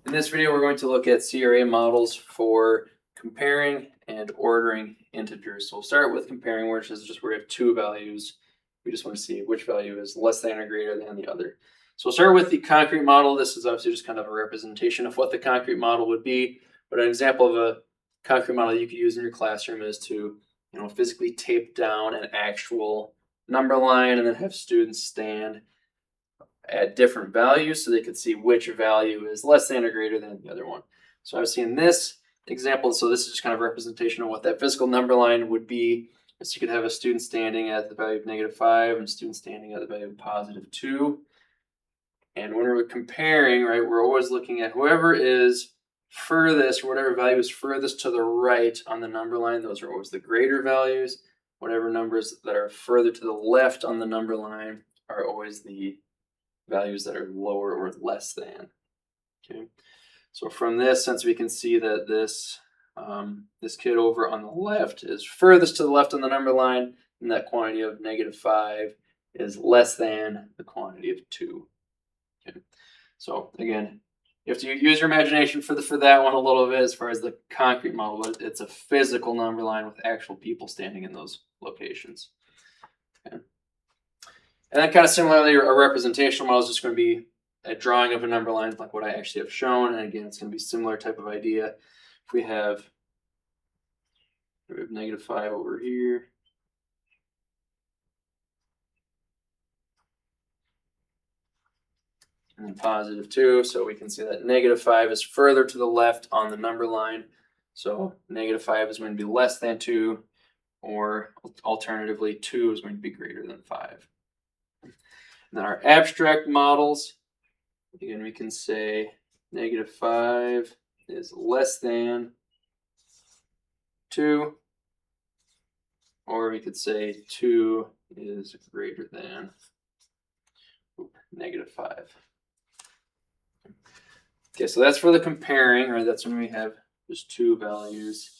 In this video, we're going to look at CRA models for comparing and ordering integers. So we'll start with comparing, which is just where we have two values. We just want to see which value is less than or greater than the other. So we'll start with the concrete model. This is obviously just kind of a representation of what the concrete model would be. But an example of a concrete model you could use in your classroom is to, physically tape down an actual number line and then have students stand at different values so they could see which value is less than or greater than the other one. So I've seen this example. So this is just kind of a representation of what that physical number line would be. So you could have a student standing at the value of -5 and a student standing at the value of +2. And when we're comparing, right, we're always looking at whoever is furthest, or whatever value is furthest to the right on the number line. Those are always the greater values. Whatever numbers that are further to the left on the number line are always the values that are lower or less than. Okay, so from this, since we can see that this kid over on the left is furthest to the left on the number line, and that quantity of -5 is less than the quantity of 2. Okay, so again, you have to use your imagination for that one a little bit as far as the concrete model, but it's a physical number line with actual people standing in those locations. Okay. And then kind of similarly, a representational model is just going to be a drawing of a number line like what I actually have shown. And again, it's going to be similar type of idea. If we have -5 over here. And then +2, so we can see that -5 is further to the left on the number line. So -5 is going to be less than 2, or alternatively 2 is going to be greater than 5. And then our abstract models, again, we can say -5 is less than 2, or we could say 2 is greater than -5. Okay, so that's for the comparing, right? That's when we have just two values.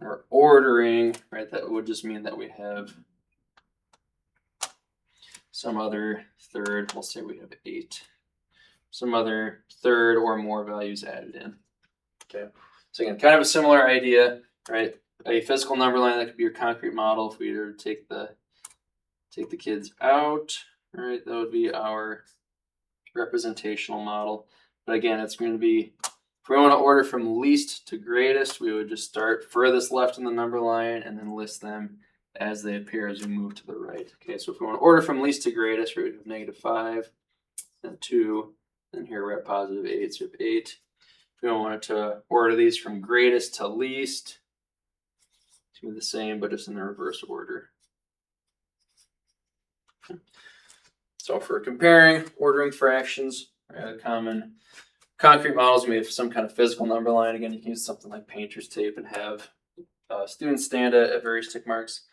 Or ordering, right? That would just mean that we have some other third, we'll say we have 8. Some other third or more values added in. Okay, so again, kind of a similar idea, right? A physical number line, that could be your concrete model. If we were to take the kids out, right, that would be our representational model. But again, it's going to be, if we want to order from least to greatest, we would just start furthest left on the number line and then list them as they appear as we move to the right. Okay, so if we want to order from least to greatest, we would have -5, then 2, and here we're at +8, so we have 8. If we wanted to order these from greatest to least, it's going to be the same, but just in the reverse order. Okay. So for comparing, ordering fractions, common concrete models, we have some kind of physical number line. Again, you can use something like painter's tape and have students stand at various tick marks.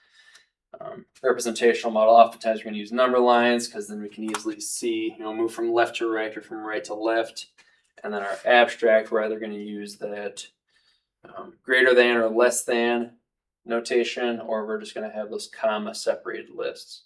Representational model, oftentimes we're going to use number lines because then we can easily see, move from left to right or from right to left. And then our abstract, we're either going to use that greater than or less than notation, or we're just going to have those comma separated lists.